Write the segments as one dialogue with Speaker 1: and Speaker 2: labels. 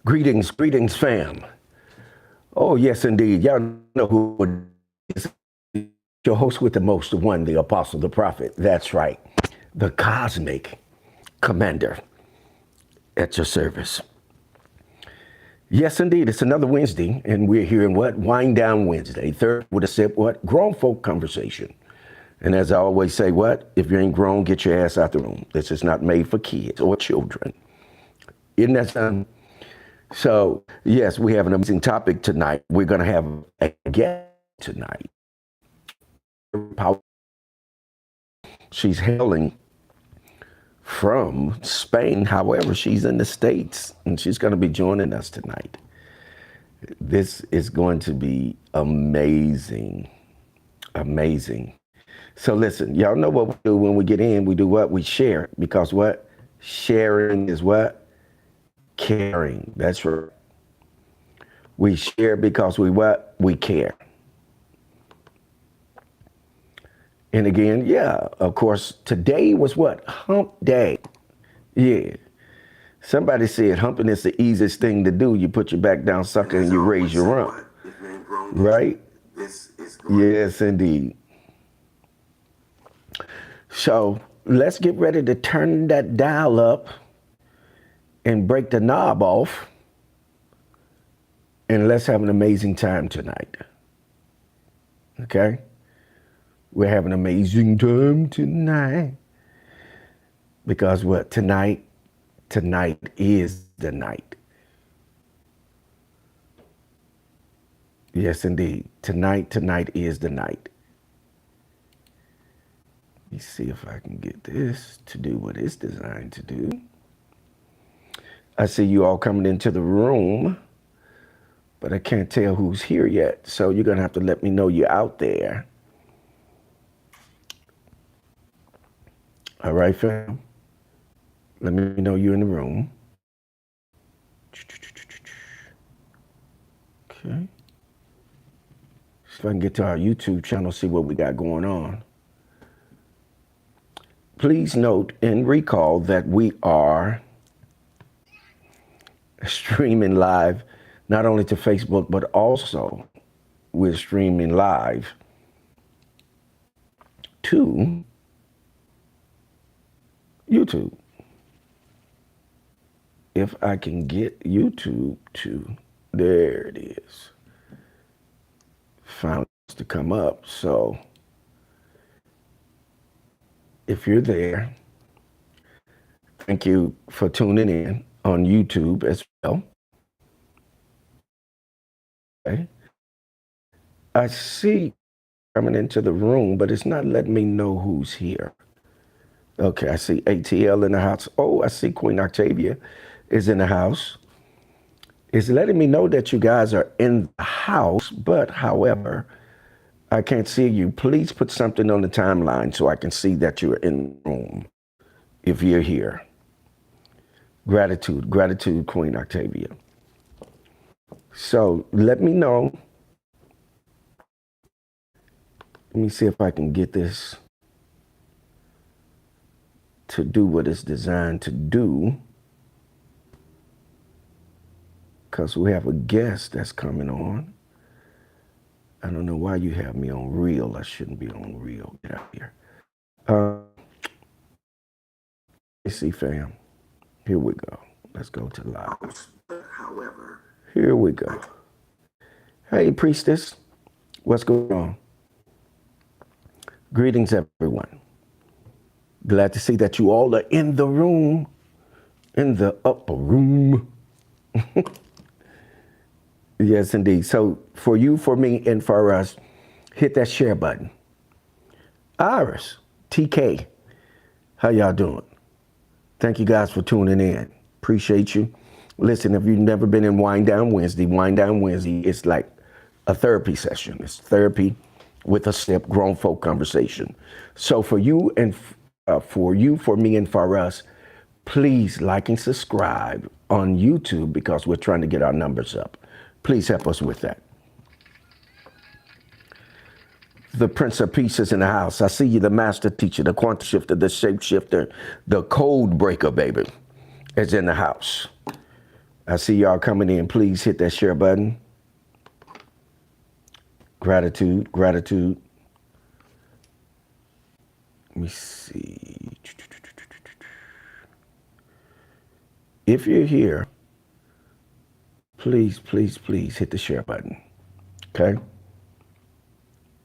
Speaker 1: Greetings, greetings, fam. Oh, yes, indeed. Y'all know who it is. Your host with the most, the one, the apostle, the prophet. That's right. The cosmic commander at your service. Yes, indeed. It's another Wednesday, and we're here in what? Wind Down Wednesday. Third with a sip, what? Grown folk conversation. And as I always say, what? If you ain't grown, get your ass out the room. This is not made for kids or children. Isn't that something? So, yes, we have an amazing topic tonight. We're going to have a guest tonight. She's hailing from Spain. However, she's in the States, and she's going to be joining us tonight. This is going to be amazing. Amazing. So listen, y'all know what we do when we get in. We do what? We share. Because what? Sharing is what? Caring. That's right. We share because we what? We care. And again, yeah, of course, today was what? Hump day. Yeah. Somebody said humping is the easiest thing to do. You put your back down, sucker, and you raise your rump. Right? Yes, indeed. So let's get ready to turn that dial up and break the knob off, and let's have an amazing time tonight. Okay? We're having an amazing time tonight. Because what? Tonight is the night. Yes, indeed. Tonight is the night. Let me see if I can get this to do what it's designed to do. I see you all coming into the room, but I can't tell who's here yet. So you're going to have to let me know you're out there. All right, fam? Let me know you're in the room. Okay. So if I can get to our YouTube channel, see what we got going on. Please note and recall that we are streaming live, not only to Facebook, but also we're streaming live to YouTube. If I can get YouTube to, there it is. Found it to come up. So if you're there, thank you for tuning in on YouTube as well. Okay. I see coming into the room, but it's not letting me know who's here. Okay, I see ATL in the house. Oh, I see Queen Octavia is in the house. It's letting me know that you guys are in the house, but however, I can't see you. Please put something on the timeline so I can see that you're in the room if you're here. Gratitude, Queen Octavia. So let me know. Let me see if I can get this to do what it's designed to do. Because we have a guest that's coming on. I don't know why you have me on real. I shouldn't be on real. Get out here. Let's see, fam. Here we go. Let's go to live. However, here we go. Hey, priestess. What's going on? Greetings, everyone. Glad to see that you all are in the room, in the upper room. Yes, indeed. So for you, for me, and for us, hit that share button. Iris, TK, how y'all doing? Thank you guys for tuning in. Appreciate you. Listen, if you've never been in Wind Down Wednesday is like a therapy session. It's therapy with a sip, grown folk conversation. So for you and for me and for us, please like and subscribe on YouTube because we're trying to get our numbers up. Please help us with that. The Prince of Peace is in the house. I see you, the master teacher, the quantum shifter, the shape shifter, the code breaker, baby, is in the house. I see y'all coming in. Please hit that share button. Gratitude, gratitude. Let me see. If you're here, please, please, please hit the share button. Okay?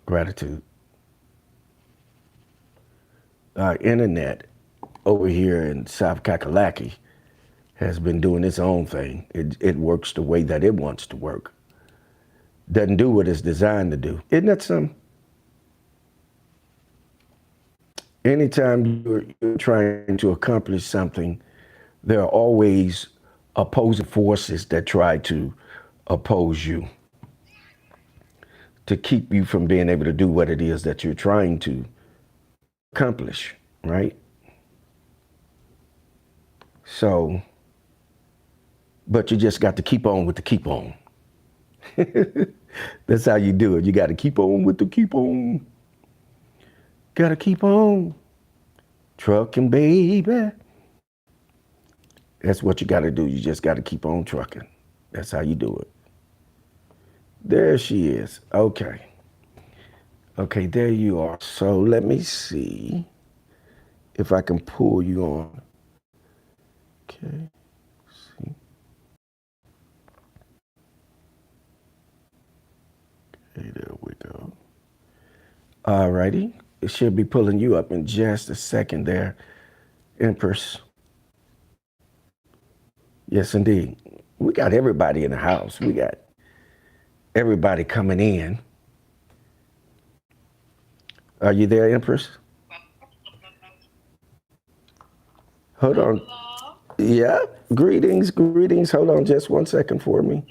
Speaker 1: Gratitude. Our internet over here in South Kakalaki has been doing its own thing. It works the way that it wants to work. Doesn't do what it's designed to do. Isn't that something? Anytime you're trying to accomplish something, there are always opposing forces that try to oppose you, to keep you from being able to do what it is that you're trying to accomplish, right? So, but you just got to keep on with the keep on. That's how you do it. You got to keep on with the keep on. Got to keep on trucking, baby. That's what you got to do. You just got to keep on trucking. That's how you do it. There she is. Okay. Okay, there you are. So let me see if I can pull you on. Okay. See. Okay, there we go. All righty. It should be pulling you up in just a second there, Empress. Yes, indeed. We got everybody in the house. We got everybody coming in. Are you there, Empress? Hold on. Yeah. Greetings, greetings. Hold on just 1 second for me.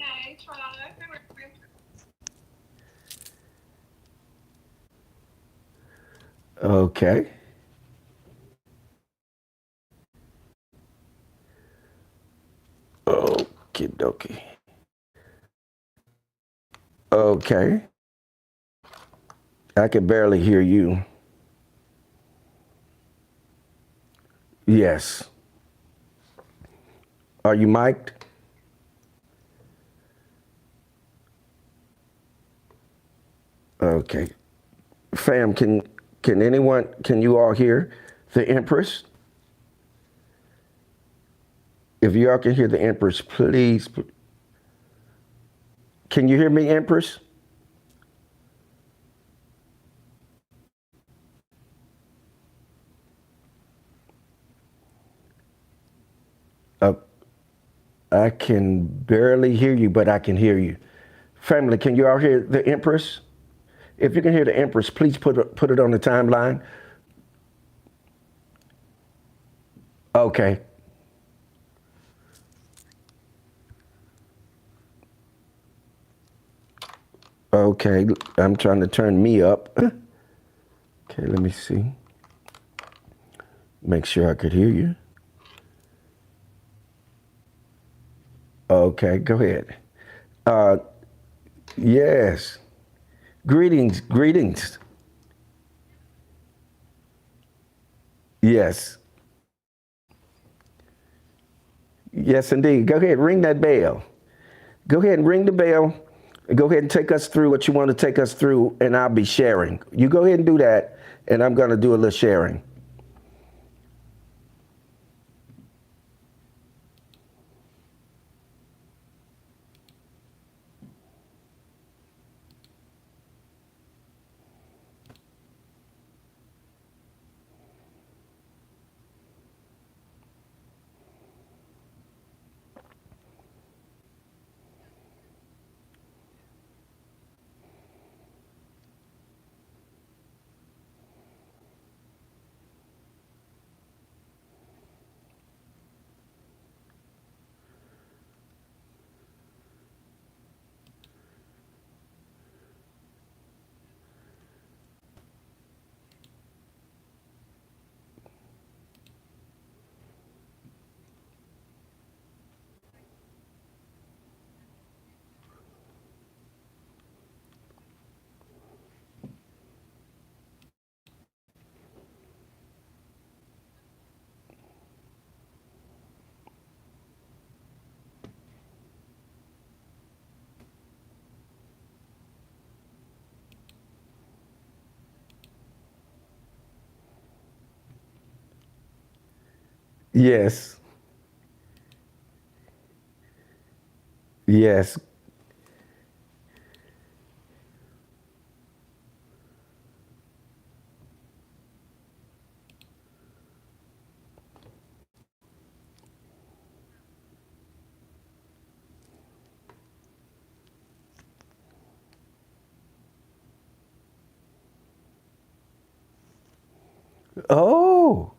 Speaker 1: Okay. Okie dokie. Okay. I can barely hear you. Yes. Are you mic'd? Okay. Fam, can you all hear the Empress? If you all can hear the Empress, please. Can you hear me, Empress? Uh, I can barely hear you, but I can hear you. Family, can you all hear the Empress? If you can hear the Empress, please put it on the timeline. Okay. Okay, I'm trying to turn me up. Okay, let me see. Make sure I could hear you. Okay, go ahead. Yes. Greetings, greetings. Yes. Yes, indeed. Go ahead, ring that bell. Go ahead and ring the bell. Go ahead and take us through what you want to take us through, and I'll be sharing. You go ahead and do that, and I'm going to do a little sharing. Yes. Yes. Oh,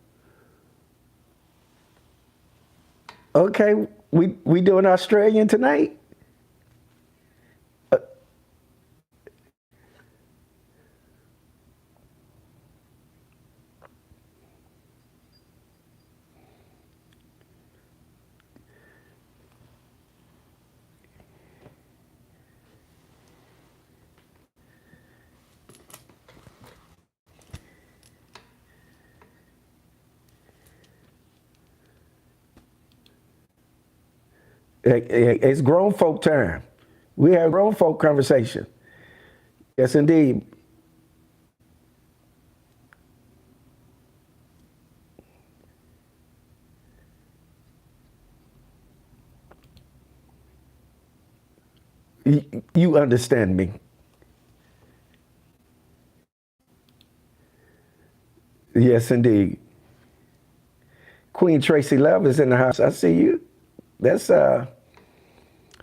Speaker 1: okay. We doing Australian tonight? It's grown folk time. We have grown folk conversation. Yes, indeed. You understand me. Yes, indeed. Queen Tracy Love is in the house. I see you. That's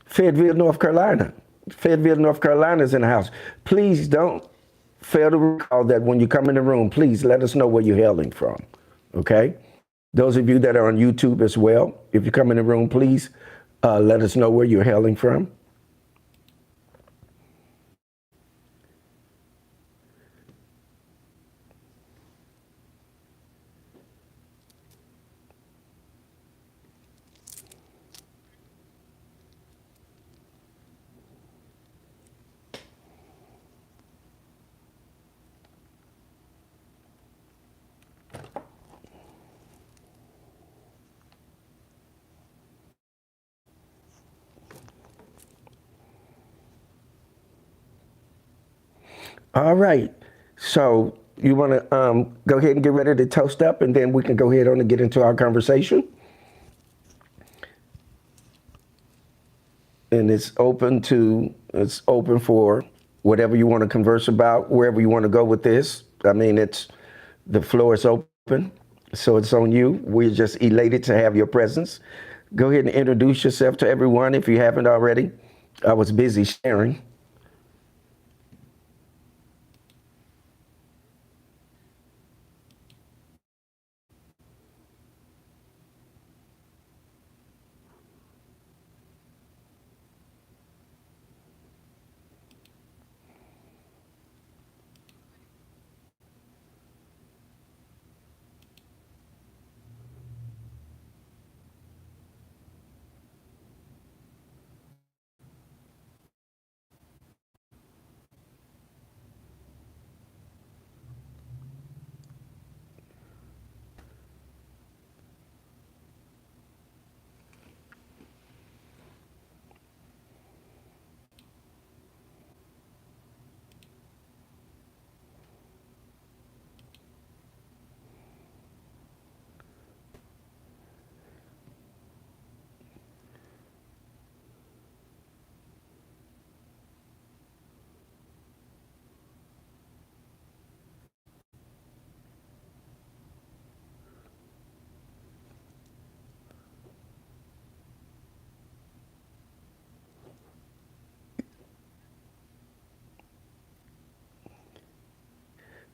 Speaker 1: Fayetteville, North Carolina. Fayetteville, North Carolina is in the house. Please don't fail to recall that when you come in the room, please let us know where you're hailing from. Okay? Those of you that are on YouTube as well, if you come in the room, please let us know where you're hailing from. All right. So you want to go ahead and get ready to toast up, and then we can go ahead on and get into our conversation. And it's open for whatever you want to converse about, wherever you want to go with this. I mean, it's the floor is open, so it's on you. We're just elated to have your presence. Go ahead and introduce yourself to everyone if you haven't already. I was busy sharing.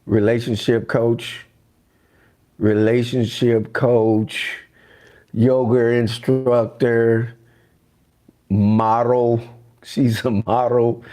Speaker 1: Relationship coach, relationship coach, yoga instructor, model. She's a model.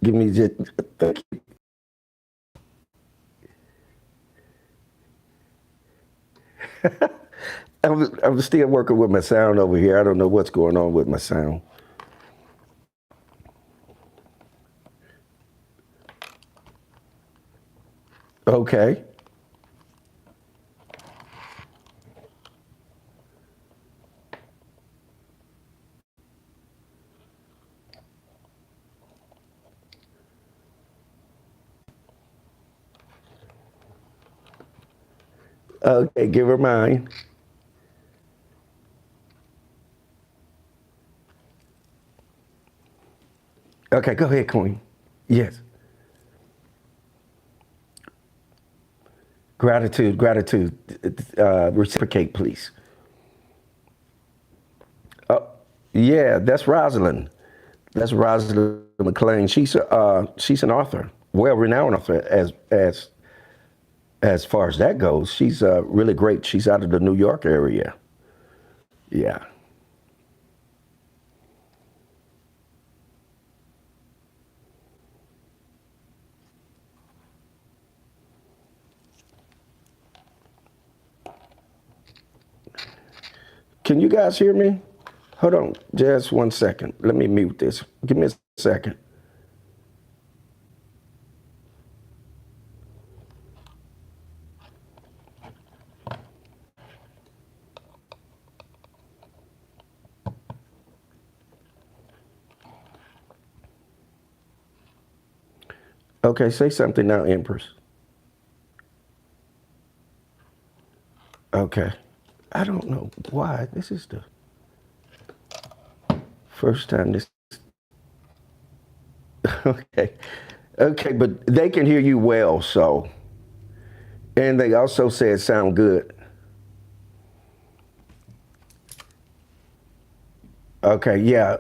Speaker 1: Give me just, thank you. I'm still working with my sound over here. I don't know what's going on with my sound. Okay. Okay, give her mine. Okay, go ahead, Queen. Yes. Gratitude, gratitude. Reciprocate, please. Yeah, that's Rosalind. That's Rosalind McLean. She's an author, well-renowned author as far as that goes. She's really great. She's out of the New York area. Yeah. Can you guys hear me? Hold on, just 1 second. Let me mute this. Give me a second. Okay, say something now, Empress. Okay. I don't know why. This is the first time this. Okay. Okay, but they can hear you well, so. And they also said sound good. Okay, yeah.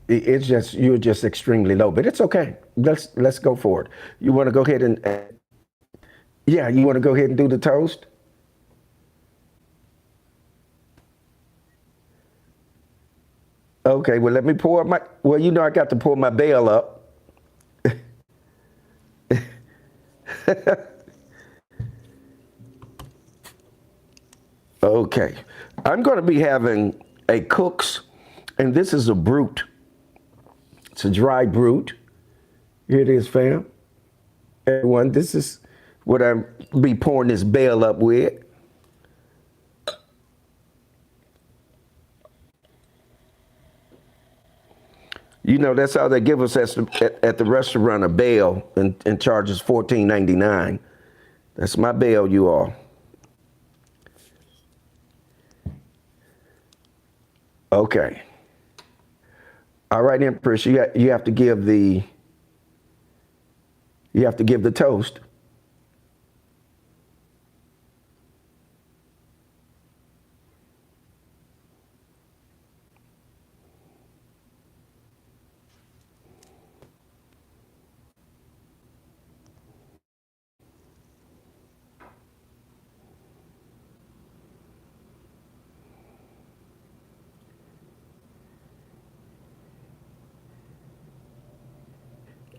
Speaker 1: It's just you're just extremely low, but it's okay. Let's go for it. You want to go ahead and yeah, you want to go ahead and do the toast? Okay, well let me pour my well, you know I got to pour my bell up. Okay. I'm going to be having a Cook's, and this is a brute. It's a dry brute. Here it is, fam. Everyone, this is what I'm be pouring this bell up with. You know, that's how they give us at the restaurant a bell and charge us $14.99. That's my bell, you all. Okay. All right, Empress, you have to give the toast.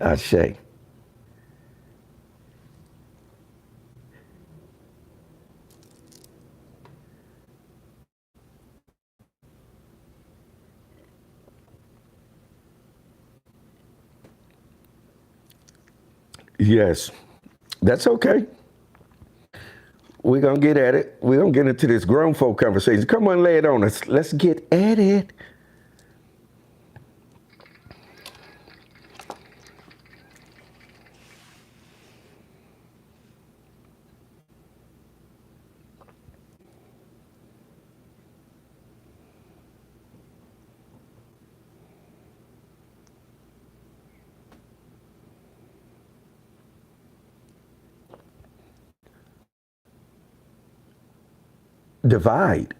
Speaker 1: I say. Yes. That's okay. We're gonna get at it. We're gonna get into this grown folk conversation. Come on, lay it on us. Let's get at it. Divide.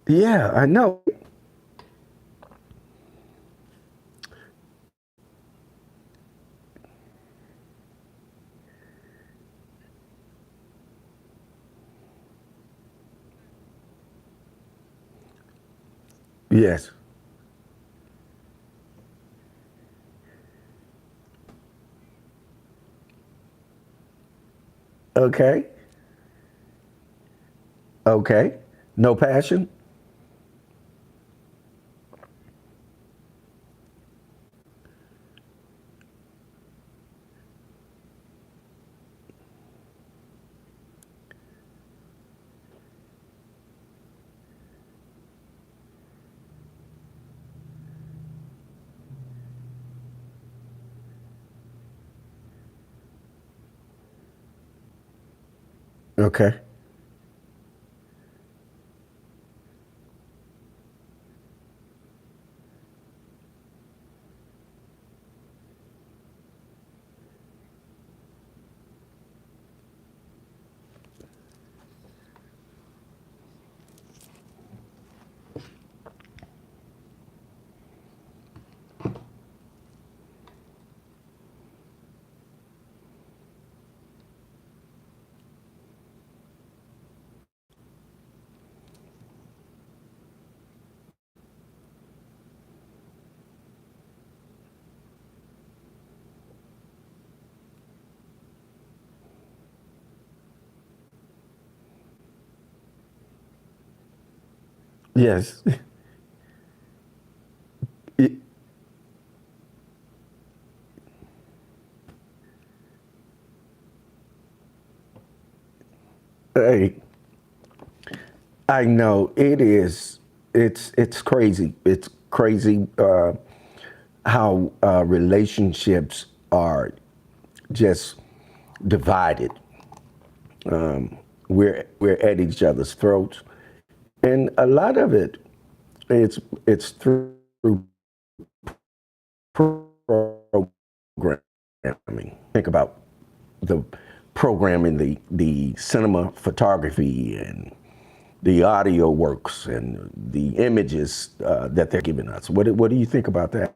Speaker 1: Yeah, I know. Yes. Okay. Okay. No passion. Okay. Yes. Hey, I know it is. It's crazy. It's crazy how relationships are just divided. We're at each other's throats, and a lot of it it's it's through programming. Think about the programming, the cinema photography and the audio works and the images that they're giving us. What do you think about that?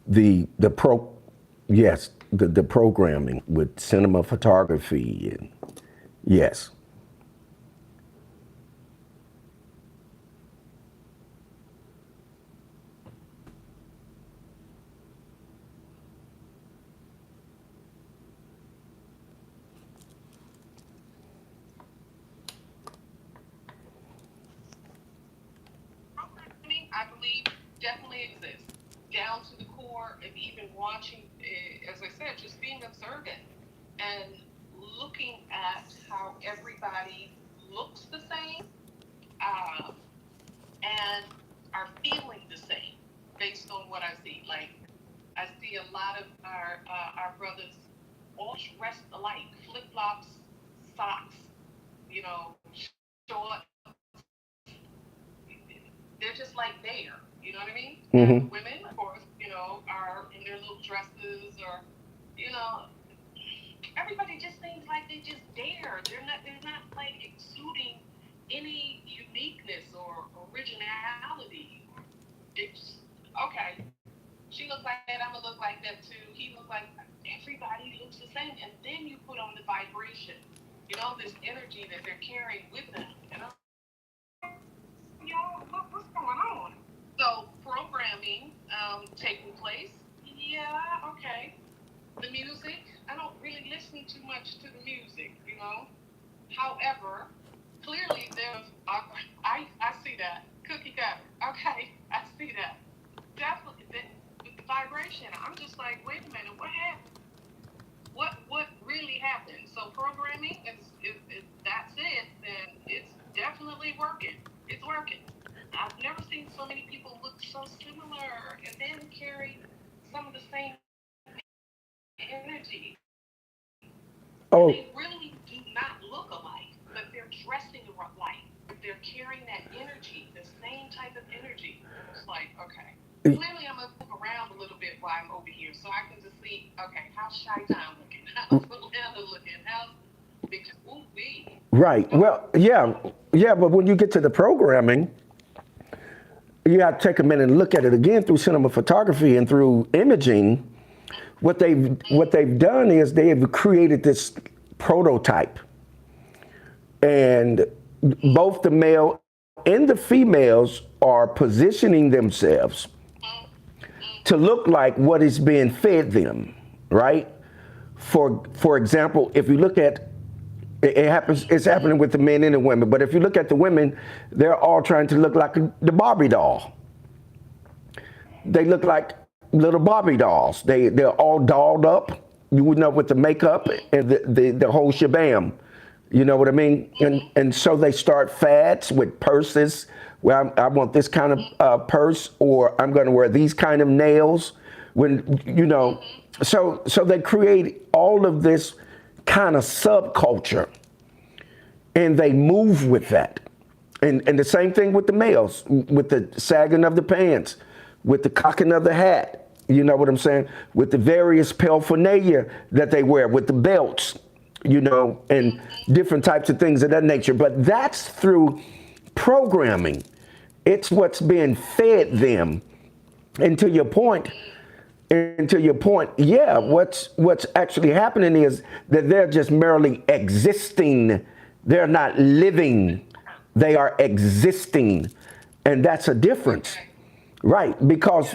Speaker 1: The pro yes, the programming with cinema photography and yes.
Speaker 2: I believe definitely exists down to the core of even watching, as I said, just being observant and looking at how everybody looks the same um, and are feeling the same based on what I see. Like I see a lot of our brothers all dressed alike, flip flops, socks, you know, short, they're just like there. You know what I mean? And the
Speaker 1: Hmm.
Speaker 2: women, of course, are in their little dresses or, you know, everybody just seems like they just there. They're not like exuding any uniqueness or originality. It's okay. She looks like that. I'm gonna look like that too. He looks like everybody looks the same. And then you put on the vibration. This energy that they're carrying with them. What's going on? So programming taking place. Yeah, okay. The music, I don't really listen too much to the music. However, clearly I see that. Cookie cutter. Okay, I see that. Definitely with the vibration. I'm just like, wait a minute, what happened? What really happened? So programming is if that's it, then it's definitely working. It's working. I've never seen so many people look so similar and then carry some of the same energy. And
Speaker 1: Oh,
Speaker 2: they really do not look alike, but they're dressing alike. They're carrying that energy, the same type of energy. And it's like, okay. Clearly, I'm gonna move around a little bit while I'm over here, so I can just see, okay, how's Shy Town looking? How's Atlanta looking? How's because ooh wee,
Speaker 1: right.
Speaker 2: okay,
Speaker 1: Well, yeah, yeah. But when you get to the programming, you got to take a minute and look at it again through cinema photography and through imaging. What they've done is they have created this prototype, And both the male and the females are positioning themselves to look like what is being fed them, right? For example, if you look at it's happening with the men and the women, but if you look at the women, they're all trying to look like the Barbie doll. They look like little Barbie dolls. They're all dolled up, you would know, with the makeup and the whole shabam. You know what I mean? And so they start fads with purses. Well, I want this kind of purse, or I'm going to wear these kind of nails. When so they create all of this kind of subculture, and they move with that. And the same thing with the males, with the sagging of the pants, with the cocking of the hat. You know what I'm saying? With the various paraphernalia that they wear, with the belts, and different types of things of that nature. But that's through programming. It's what's being fed them. And to your point, yeah, what's actually happening is that they're just merely existing. They're not living. They are existing. And that's a difference. Right, because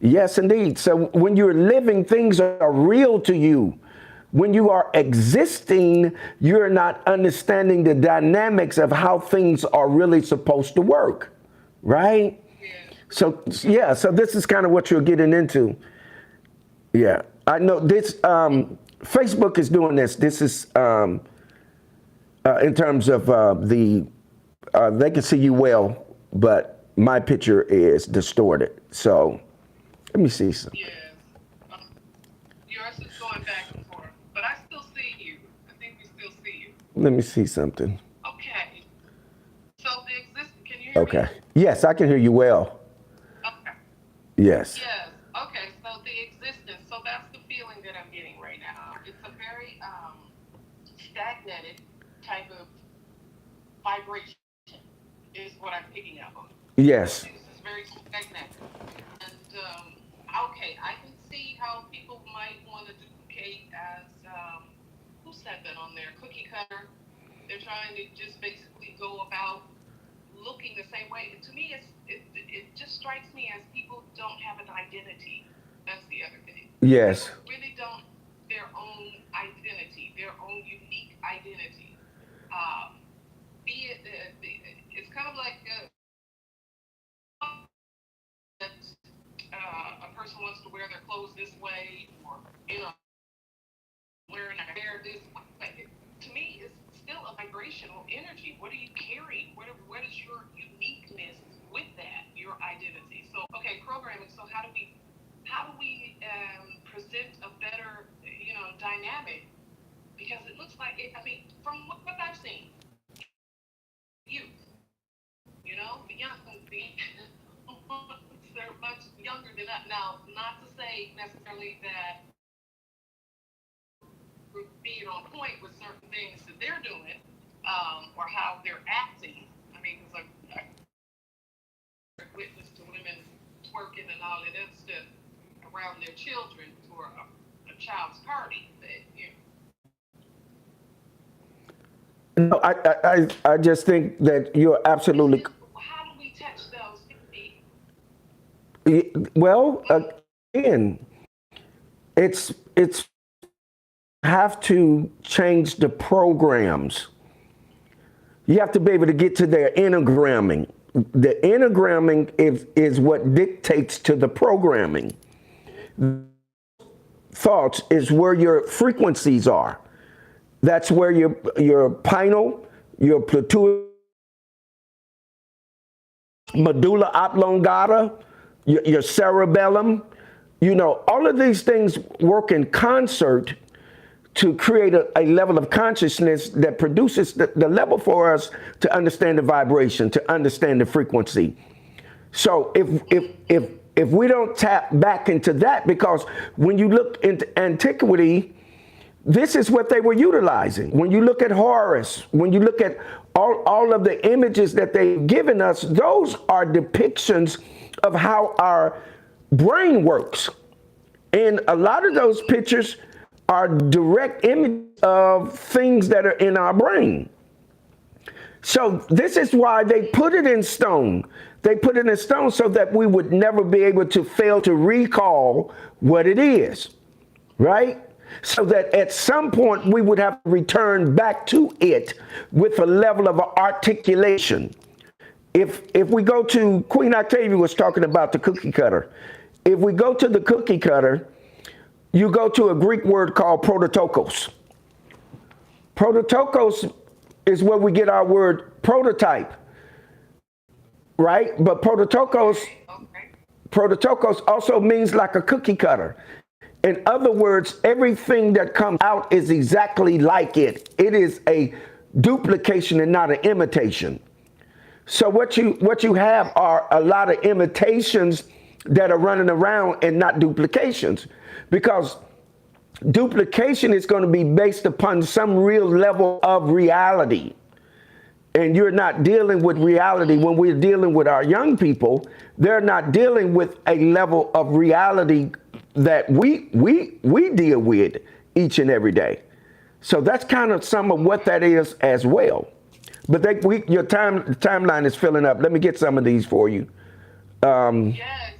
Speaker 1: yes, indeed. So when you're living, things are real to you. When you are existing, you're not understanding the dynamics of how things are really supposed to work, right? So this is kind of what you're getting into. Yeah, I know this. Facebook is doing this. This is in terms of they can see you well, but my picture is distorted. So let me see some.
Speaker 2: Yes. Yours is going back and forth, but I still see you. I think we still see you.
Speaker 1: Let me see something.
Speaker 2: Okay. So can you hear me?
Speaker 1: Okay. Yes, I can hear you well.
Speaker 2: Okay.
Speaker 1: Yes.
Speaker 2: Yes. Okay. So the existence. So that's the feeling that I'm getting right now. It's a very stagnated type of vibration is what I'm picking up on.
Speaker 1: Yes.
Speaker 2: It's very stagnant. And okay, I can see how people might want to duplicate as who said that on there? Cookie cutter. They're trying to just basically go about looking the same way. To me, it just strikes me as people don't have an identity. That's the other thing.
Speaker 1: Yes.
Speaker 2: They really don't their own identity, their own unique identity. Be it it's kind of like a person wants to wear their clothes this way, or wearing their hair this way. To me, it's still a vibrational energy. What are you carrying? What is your uniqueness with that? Your identity. So, okay, programming. So how do we present a better dynamic? Because it looks like it. I mean, from what I've seen, the young, they're much younger than us. Now, not to say necessarily that we're being on point with certain things that they're doing, or how they're acting. I mean, because I witness to women twerking and all of that stuff around their children for a child's party.
Speaker 1: No, I just think that you're absolutely.
Speaker 2: How do we touch those people?
Speaker 1: Well, again, it's have to change the programs. You have to be able to get to their enneagramming. The enneagramming is what dictates to the programming. Thoughts is where your frequencies are. That's where your pineal, your pituitary, medulla oblongata, your cerebellum, all of these things work in concert to create a level of consciousness that produces the level for us to understand the vibration, to understand the frequency. So if we don't tap back into that, because when you look into antiquity, this is what they were utilizing. When you look at Horus, when you look at all of the images that they've given us, those are depictions of how our brain works. And a lot of those pictures are direct images of things that are in our brain. So this is why they put it in stone. They put it in stone so that we would never be able to fail to recall what it is, right? So that at some point we would have to return back to it with a level of articulation. If we go to, Queen Octavia was talking about the cookie cutter. If we go to the cookie cutter, you go to a Greek word called prototokos. Prototokos is where we get our word prototype, right? But prototokos also means like a cookie cutter. In other words, everything that comes out is exactly like it. It is a duplication and not an imitation. So what you have are a lot of imitations that are running around and not duplications, because duplication is going to be based upon some real level of reality. And you're not dealing with reality. When we're dealing with our young people, they're not dealing with a level of reality that we deal with each and every day. So that's kind of some of what that is as well. But your timeline is filling up. Let me get some of these for you.
Speaker 2: Yes,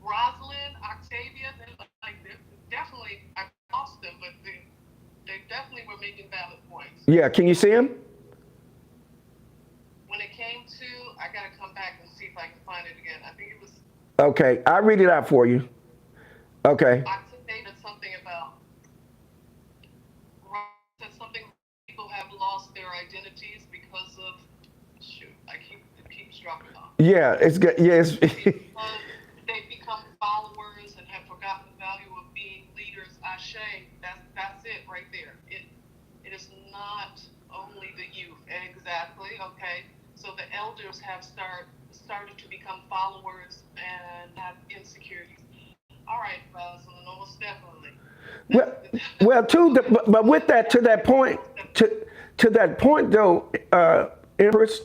Speaker 2: Rosalind, Octavia, they're definitely, I lost them, but they definitely were making valid points.
Speaker 1: Yeah, can you see them?
Speaker 2: When it came to, I gotta come back and see if I can find it again. I think it was.
Speaker 1: Okay, I'll read it out for you. Okay.
Speaker 2: Octavia said something about. Said something. People have lost their identities because of. Shoot, it keeps dropping off.
Speaker 1: Yeah, it's good. Yes.
Speaker 2: They've become followers and have forgotten the value of being leaders. Ashe, that's it right there. It is not only the youth. Exactly. Okay. So the elders have started to become followers and have insecurities. All right, Rosalind, almost definitely.
Speaker 1: But with that, to that point though, Empress,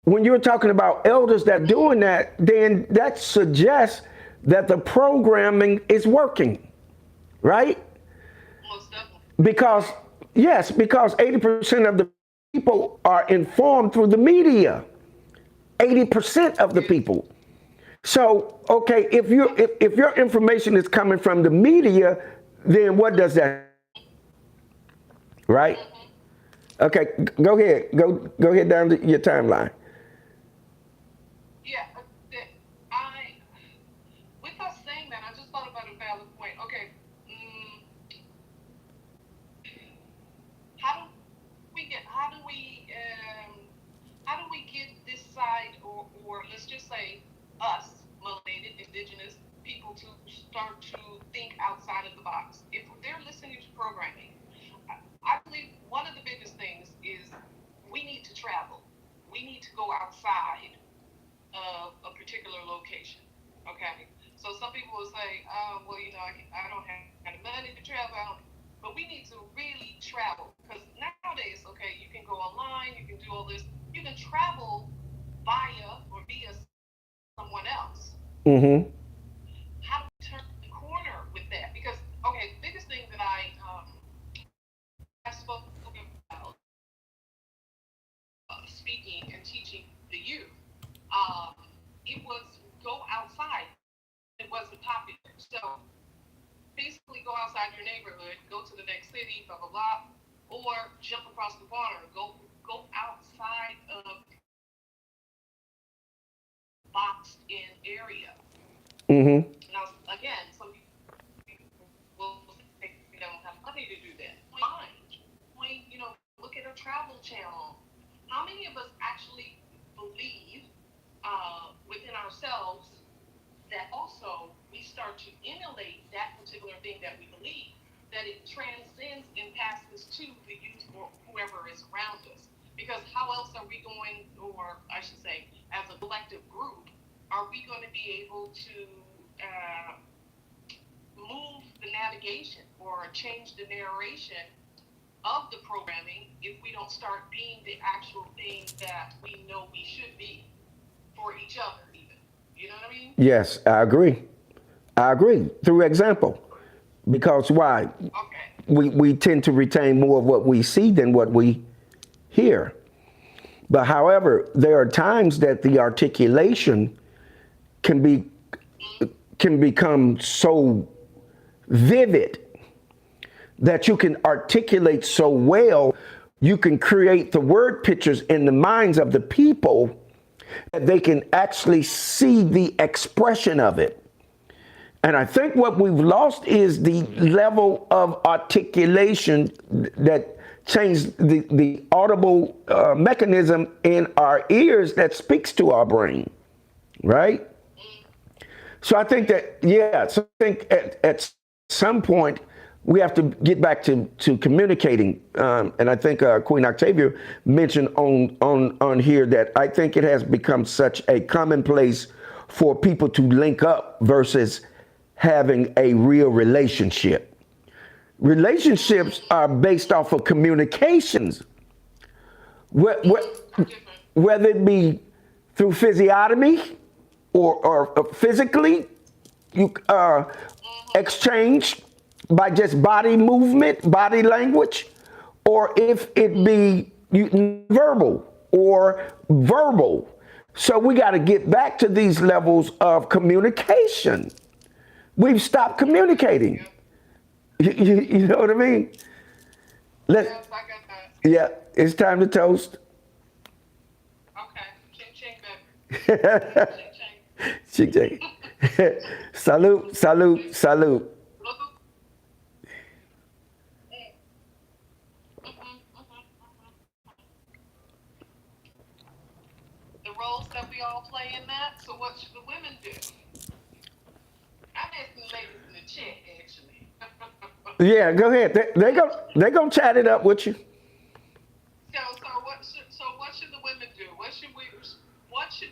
Speaker 1: when you're talking about elders that are doing that, then that suggests that the programming is working, right?
Speaker 2: Most definitely.
Speaker 1: Because 80% of the people are informed through the media. 80% of the people. So, okay, if your information is coming from the media, then what does that? Right? Okay, go ahead. Go ahead down to your timeline.
Speaker 2: Yeah, with us saying that, I just thought about a valid point. Okay, how do we get this side, or let's just say us, melanated, indigenous people, to start to think outside of the box? If they're listening to programming, I believe one of the biggest things is we need to travel. We need to go outside of a particular location. Okay, so some people will say, well, I don't have the money to travel, but we need to really travel, because nowadays, okay, you can go online, you can do all this, you can travel via someone else.
Speaker 1: Mm-hmm.
Speaker 2: How to turn the corner with that? Because, okay, the biggest thing that I spoke about speaking and teaching the youth, it was go outside. It wasn't popular. So basically go outside your neighborhood, go to the next city, blah, blah, blah, or jump across the water, go outside of boxed in area.
Speaker 1: Mm-hmm.
Speaker 2: Now, again, some people will say we don't have money to do that. Fine. Look at a travel channel. How many of us actually believe within ourselves that also we start to emulate that particular thing that we believe, that it transcends and passes to the youth or whoever is around us? Because how else are we going, or I should say, as a collective group, are we going to be able to move the navigation or change the narration of the programming if we don't start being the actual thing that we know we should be for each other, even? You know what I mean?
Speaker 1: Yes, I agree. Through example. Because why?
Speaker 2: Okay.
Speaker 1: We tend to retain more of what we see than what we here. But however, there are times that the articulation can become so vivid that you can articulate so well, you can create the word pictures in the minds of the people that they can actually see the expression of it. And I think what we've lost is the level of articulation that changed the audible mechanism in our ears that speaks to our brain, right? So I think that, yeah, so I think at some point we have to get back to communicating. And I think Queen Octavia mentioned on here that I think it has become such a commonplace for people to link up versus having a real relationship. Relationships are based off of communications, whether it be through physiognomy or physically, you exchange by just body movement, body language, or if it be verbal or verbal. So we got to get back to these levels of communication. We've stopped communicating. You know what I mean?
Speaker 2: Yes, I got that.
Speaker 1: Yeah, it's time to toast.
Speaker 2: Okay. Ching ching, baby. Ching ching.
Speaker 1: Ching ching. Salute, salute, salute.
Speaker 2: The roles that we all play in that. So what should the women do? I'm asking the ladies in the chat, actually.
Speaker 1: Yeah, go ahead. They gonna chat it up with you.
Speaker 2: So what should the women do? What should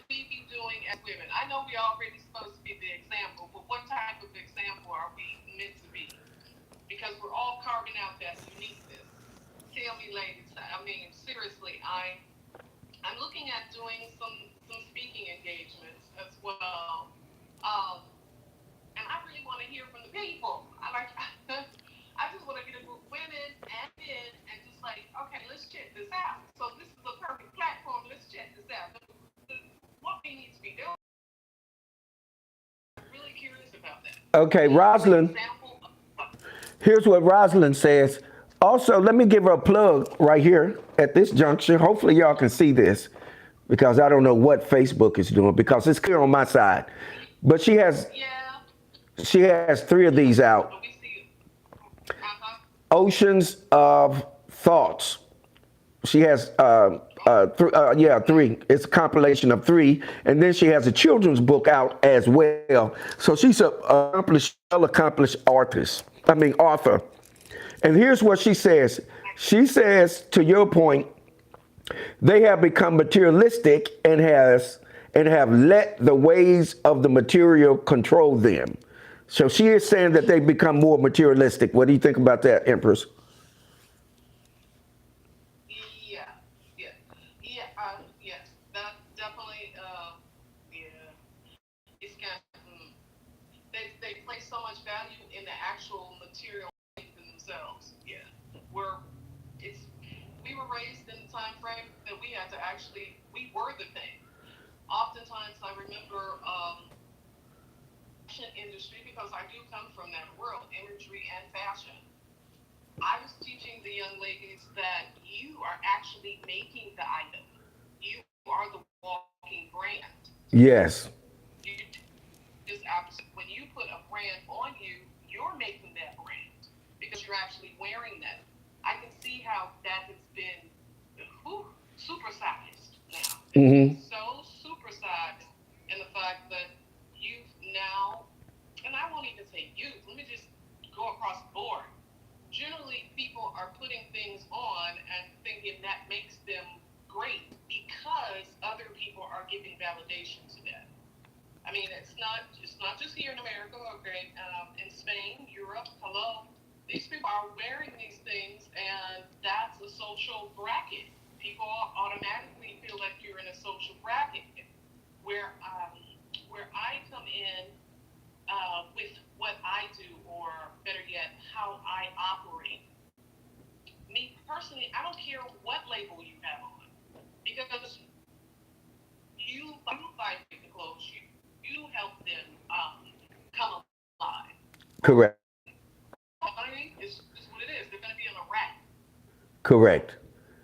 Speaker 2: we be doing as women? I know we already supposed to be the example, but what type of example are we meant to be? Because we're all carving out that uniqueness. Tell me, ladies. I mean, seriously, I'm looking at doing some speaking engagements as well. And I really want to hear from the people. I just want to get a group of women and men and just like, okay, let's check this out. So this is a perfect platform. Let's check this out. What we need to be doing. I'm really curious about that.
Speaker 1: Okay, Rosalind. Here's what Rosalind says. Also, let me give her a plug right here at this juncture. Hopefully y'all can see this because I don't know what Facebook is doing because it's clear on my side. But she has 3 of these out. Oceans of Thoughts. She has 3. It's a compilation of 3, and then she has a children's book out as well. So she's an accomplished author. And here's what she says. She says, to your point, they have become materialistic and have let the ways of the material control them. So she is saying that they become more materialistic. What do you think about that, Empress?
Speaker 2: Yes, that definitely, it's kind of, they place so much value in the actual material things in themselves. Yeah, we were raised in the time frame that we had to we were the thing. Oftentimes, I remember fashion industry, because I do come from that world, imagery and fashion. I was teaching the young ladies that you are actually making the item. You are the walking brand.
Speaker 1: Yes.
Speaker 2: When you put a brand on you, you're making that brand because you're actually wearing that. I can see how that has been supersized now.
Speaker 1: Mm-hmm.
Speaker 2: So supersized in the fact that youth now, and I won't even say youth, let me just go across the board. Generally, people are putting things on and thinking that makes them great because other people are giving validation to that. I mean, it's not just here in America, okay? In Spain, Europe, hello. These people are wearing these things, and that's a social bracket. People automatically feel like you're in a social bracket. Where I come in with what I do, or better yet, how I operate. Me personally, I don't care what label you have
Speaker 1: Correct.
Speaker 2: I mean, it's just what it is. They're going to be in a rat.
Speaker 1: Correct.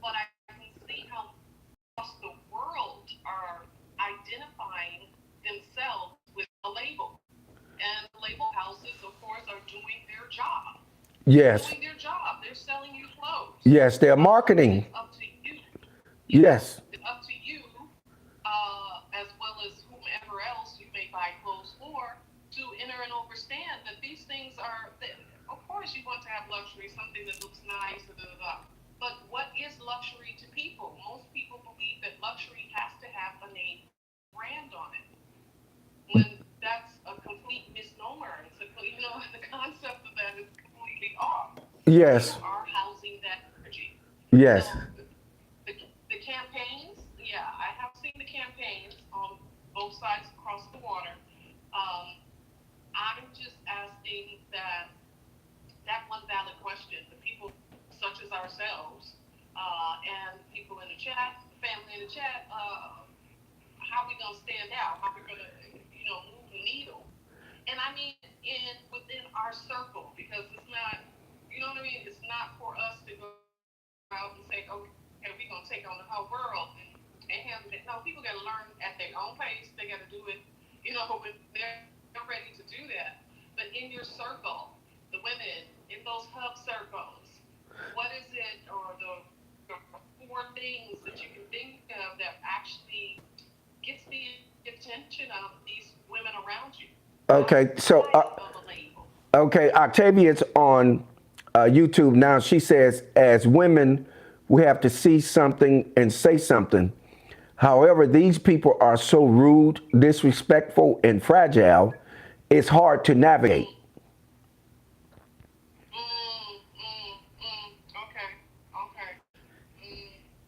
Speaker 2: But I can see how across the world are identifying themselves with a label. And the label houses, of course, are doing their job.
Speaker 1: Yes.
Speaker 2: Doing their job. They're selling you clothes.
Speaker 1: Yes, they're marketing.
Speaker 2: It's up to you.
Speaker 1: Yes.
Speaker 2: It's up to you, as well as whomever else you may buy clothes for, to enter and understand that these things are, of course, you want to have luxury, something that looks nice, but what is luxury to people? Most people believe that luxury has to have a name brand on it, when that's a complete misnomer. It's the concept of that is completely off.
Speaker 1: Yes.
Speaker 2: You are housing that energy.
Speaker 1: Yes.
Speaker 2: So the campaigns, yeah, I have seen the campaigns on both sides across the water. I'm just asking that one valid question. The people such as ourselves and people in the chat, family in the chat, how we gonna stand out? How we gonna, move the needle? And I mean, within our circle, because it's not, you know what I mean? It's not for us to go out and say, okay, we're gonna take on the whole world and have it. No, people gotta learn at their own pace. They gotta do it, when they're ready to do that. But in your circle, the women in those hub circles, what is it, or the 4 things that you can think of that actually gets the attention of these women around you?
Speaker 1: Okay. So, okay, Octavia's on YouTube now. She says, as women, we have to see something and say something. However, these people are so rude, disrespectful, and fragile, it's hard to navigate.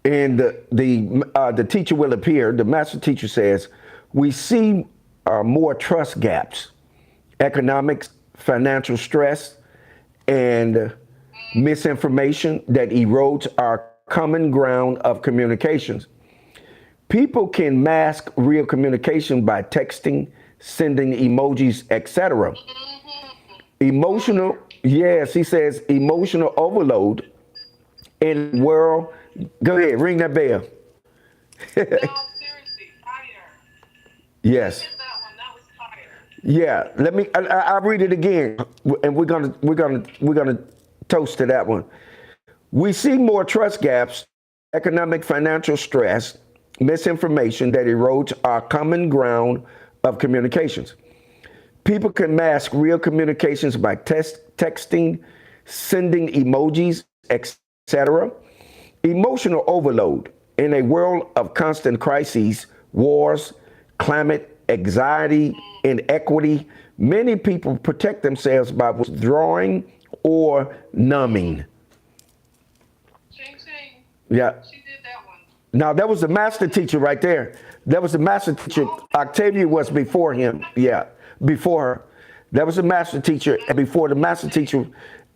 Speaker 1: And the teacher will appear. The master teacher says, we see more trust gaps, economics, financial stress, and misinformation that erodes our common ground of communications. People can mask real communication by texting, sending emojis, etc. Emotional, yes, he says emotional overload in the world. Go ahead, ring that bell.
Speaker 2: No, seriously, fire.
Speaker 1: Yes.
Speaker 2: Hit that one. That was fire.
Speaker 1: Yeah. Let me. I'll read it again, and we're gonna toast to that one. We see more trust gaps, economic, financial stress, misinformation that erodes our common ground of communications. People can mask real communications by texting, sending emojis, etc. Emotional overload in a world of constant crises, wars, climate, anxiety, inequity. Many people protect themselves by withdrawing or numbing.
Speaker 2: Ching Ching.
Speaker 1: Yeah.
Speaker 2: She did that one.
Speaker 1: Now, that was the master teacher right there. That was the master teacher. Octavia was before him. Yeah, before her. That was the master teacher. And before the master teacher,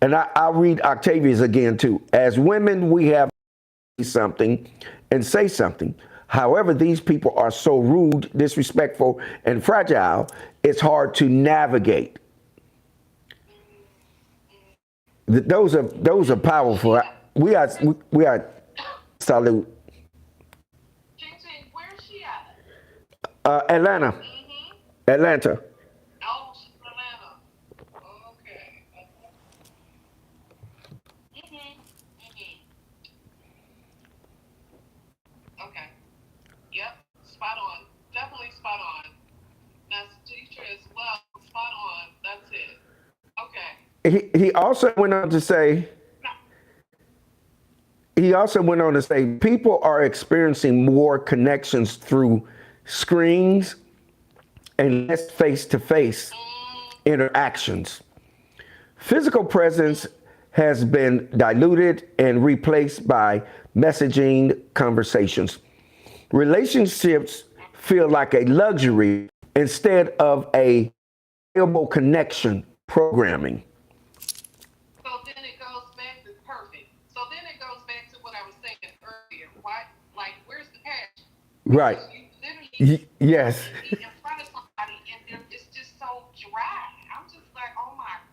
Speaker 1: and I'll read Octavia's again too. As women, we have to say something and say something. However, these people are so rude, disrespectful, and fragile, it's hard to navigate. Those are powerful. We are salute.
Speaker 2: Ching Ching, where's she at?
Speaker 1: Atlanta. Atlanta.
Speaker 2: Oh, she's in Atlanta. Okay. Okay. Yep. Spot on. Definitely spot on. That's teacher as well. Spot on. That's it. Okay.
Speaker 1: He also went on to say.
Speaker 2: Now,
Speaker 1: He also went on to say people are experiencing more connections through screens and less face-to-face interactions. Physical presence has been diluted and replaced by messaging conversations. Relationships feel like a luxury instead of a valuable connection programming.
Speaker 2: so then it goes back to perfect. So then it goes back to what I was saying earlier. Why? Like, where's the passion?
Speaker 1: Right.
Speaker 2: You literally
Speaker 1: Yes.
Speaker 2: be in front of somebody and it's just so dry. I'm just like, oh my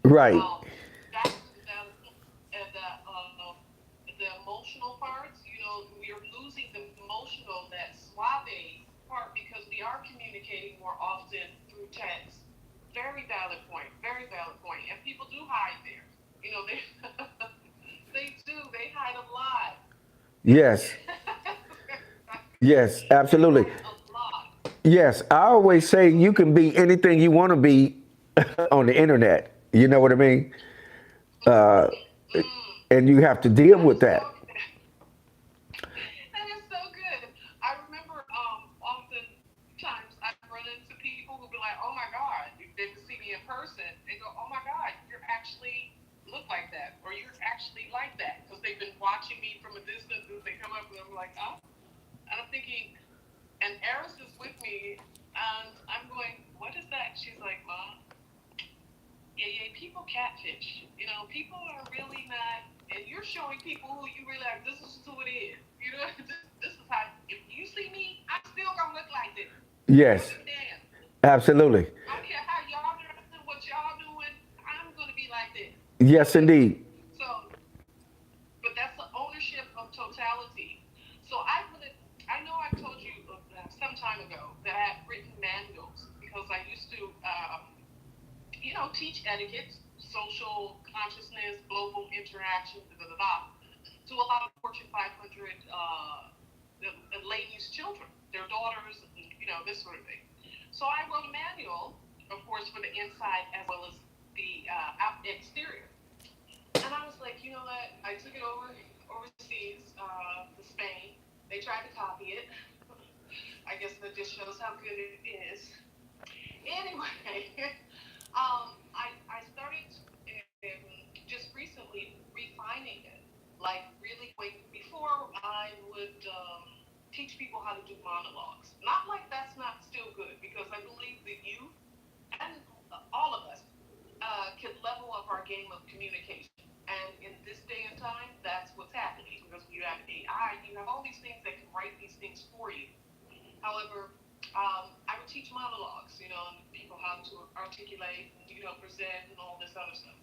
Speaker 1: Right.
Speaker 2: That's the emotional parts. We are losing the emotional, that suave part, because we are communicating more often through text. Very valid point. Very valid point. And people do hide there. They they do. They hide a lot.
Speaker 1: Yes. Yes,
Speaker 2: They
Speaker 1: absolutely.
Speaker 2: hide a lot.
Speaker 1: Yes, I always say you can be anything you want to be on the internet. You know what I mean? Uh,
Speaker 2: Mm,
Speaker 1: and you have to deal
Speaker 2: that
Speaker 1: with
Speaker 2: is so
Speaker 1: that.
Speaker 2: good. That is so good. I remember oftentimes I run into people who be like, "Oh my God," if they see me in person, they go, "Oh my God, you're actually look like that, or you're actually like that," because they've been watching me from a distance. As they come up, and I'm like, "Oh," and I'm thinking, and Eris is with me, and I'm going, "What is that?" She's like, "Mom, yeah, people catfish. People are really not, and you're showing people who you realize this is who it is. This is how. If you see me, I'm still gonna look like this. I don't
Speaker 1: Yes,
Speaker 2: give a damn.
Speaker 1: absolutely.
Speaker 2: I don't care how y'all dressing, what y'all doing. I'm gonna be like this.
Speaker 1: Yes, indeed.
Speaker 2: So, but that's the ownership of totality. So I know I told you some time ago that I had written manuals because I used to. Teach etiquette, social consciousness, global interaction, to a lot of Fortune 500 ladies' children, their daughters, this sort of thing. So I wrote a manual, of course, for the inside as well as the exterior. And I was like, you know what? I took it overseas to Spain. They tried to copy it. I guess that just shows how good it is. Anyway, I started just recently refining it. Like really, before I would teach people how to do monologues. Not like that's not still good, because I believe that you and all of us can level up our game of communication. And in this day and time, that's what's happening, because you have AI, you have all these things that can write these things for you. However, I would teach monologues, and people how to articulate, present, and all this other stuff.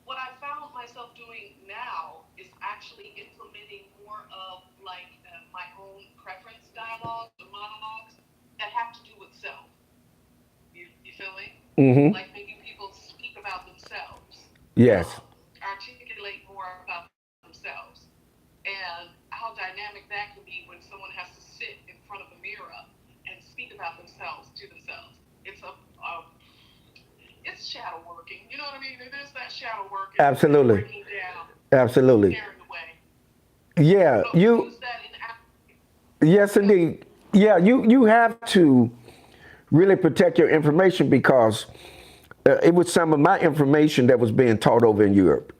Speaker 2: What I found myself doing now is actually implementing more of like my own preference dialogues or monologues that have to do with self. You feel me?
Speaker 1: Mm-hmm.
Speaker 2: Like making people speak about themselves,
Speaker 1: Yes,
Speaker 2: articulate more about themselves, and how dynamic that can be when someone has to sit in front of a mirror and speak about themselves to themselves. It's shadow working. You know what I mean? It is that shadow work, and it's that
Speaker 1: absolutely.
Speaker 2: breaking down,
Speaker 1: Absolutely.
Speaker 2: tearing away.
Speaker 1: Yeah,
Speaker 2: But we
Speaker 1: you,
Speaker 2: use that in
Speaker 1: yes,
Speaker 2: go.
Speaker 1: indeed. Yeah, you have to really protect your information because it was some of my information that was being taught over in Europe.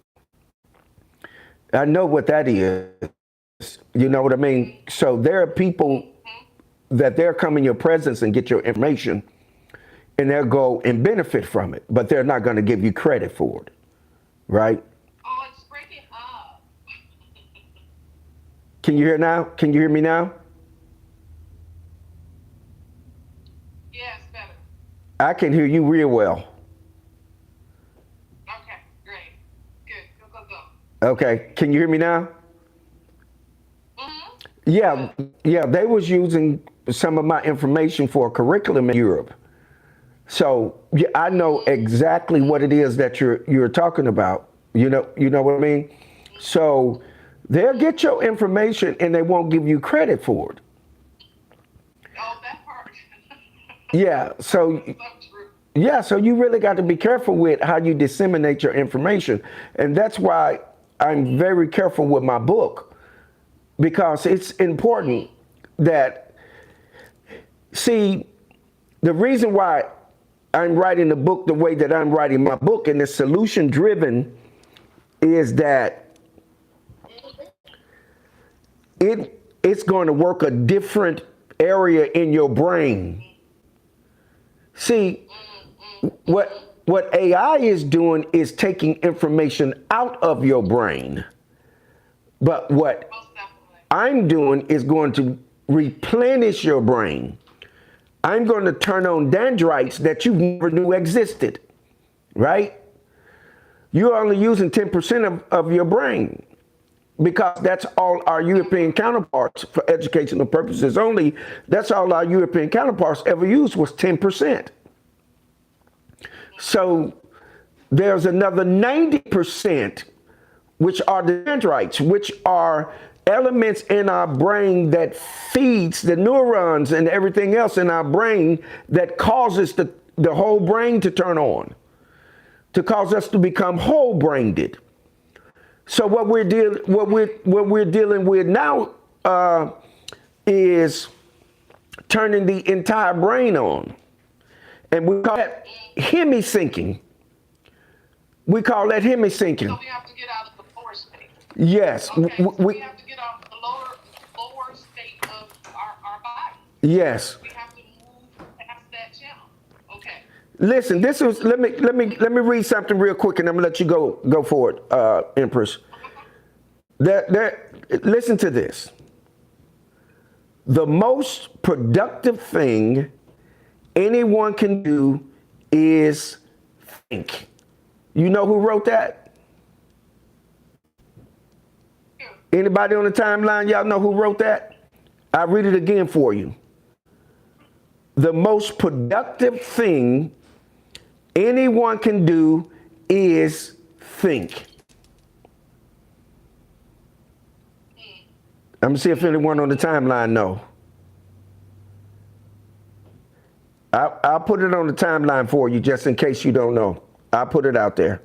Speaker 1: I know what that is. You know what I mean? So there are people
Speaker 2: Mm-hmm.
Speaker 1: that they'll come in your presence and get your information and they'll go and benefit from it, but they're not going to give you credit for it, right?
Speaker 2: Oh, it's breaking up.
Speaker 1: Can you hear now? Can you hear me now?
Speaker 2: Yeah, it's better.
Speaker 1: I can hear you real well.
Speaker 2: Okay, great. Good. Go, go, go.
Speaker 1: Okay, can you hear me now?
Speaker 2: Mm-hmm.
Speaker 1: Yeah,
Speaker 2: Good.
Speaker 1: yeah, they was using some of my information for a curriculum in Europe. So yeah, I know exactly what it is that you're talking about. You know what I mean? So they'll get your information and they won't give you credit for it.
Speaker 2: Oh, that part.
Speaker 1: Yeah, so
Speaker 2: That's so true.
Speaker 1: yeah, so you really got to be careful with how you disseminate your information. And that's why I'm very careful with my book because it's important that, see, the reason why I'm writing the book the way that I'm writing my book and it's solution driven is that it's going to work a different area in your brain. See, what AI is doing is taking information out of your brain. But what
Speaker 2: Most definitely.
Speaker 1: I'm doing is going to replenish your brain. I'm going to turn on dendrites that you never knew existed, right? You're only using 10% of your brain, because that's all our European counterparts, for educational purposes only, that's all our European counterparts ever used was 10%. So there's another 90%, which are the dendrites, which are elements in our brain that feeds the neurons and everything else in our brain that causes the whole brain to turn on, to cause us to become whole brained. So what we're dealing with now is turning the entire brain on, and we call that hemi-syncing. We call that hemi-syncing.
Speaker 2: So we have to get out of the lower state.
Speaker 1: Yes.
Speaker 2: Okay, so we have to get out of the lower state of our body.
Speaker 1: Yes.
Speaker 2: We have to move past that channel. Okay.
Speaker 1: Listen, this is let me read something real quick, and I'm gonna let you go for it, Empress. Listen to this. The most productive thing anyone can do is think. You know who wrote that? Anybody on the timeline, y'all know who wrote that? I'll read it again for you. The most productive thing anyone can do is think. I'm gonna see if anyone on the timeline know. I'll put it on the timeline for you just in case you don't know. I'll put it out there.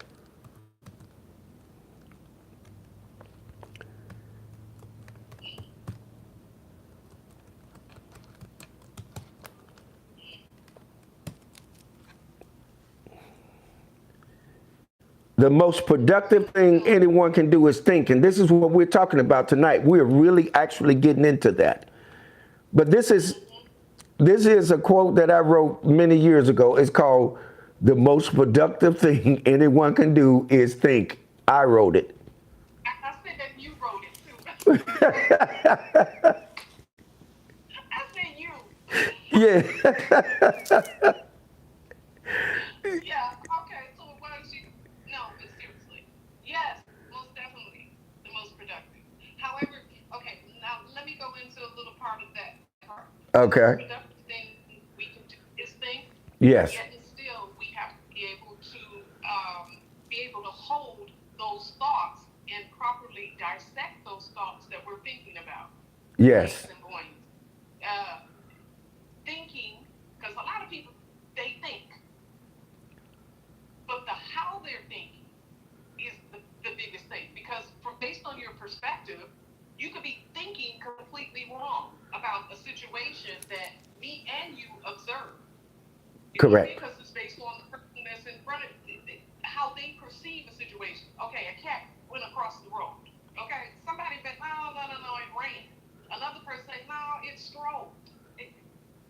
Speaker 1: The most productive thing anyone can do is think. And this is what we're talking about tonight. We're really actually getting into that. But this is a quote that I wrote many years ago. It's called, "The most productive thing anyone can do is think." I wrote it.
Speaker 2: I said that you wrote it too. I said you.
Speaker 1: Yeah.
Speaker 2: Yeah, okay, so why don't you, no, but seriously, yes, most definitely, the most productive. However, okay, now let me go into a little part of that part.
Speaker 1: Okay.
Speaker 2: The productive thing we can do is think.
Speaker 1: Yes.
Speaker 2: Yet and still, we have to be able to hold those thoughts and properly dissect those thoughts that we're thinking about.
Speaker 1: Yes.
Speaker 2: And going, thinking, because a lot of people, they think. But the how they're thinking is the biggest thing, because based on your perspective, you could be thinking completely wrong about a situation that me and you observe.
Speaker 1: Correct.
Speaker 2: Because it's based on the person that's in front of how they perceive a situation. Okay, a cat went across the road. Okay, somebody said, no, it ran. Another person said, no, it strolled.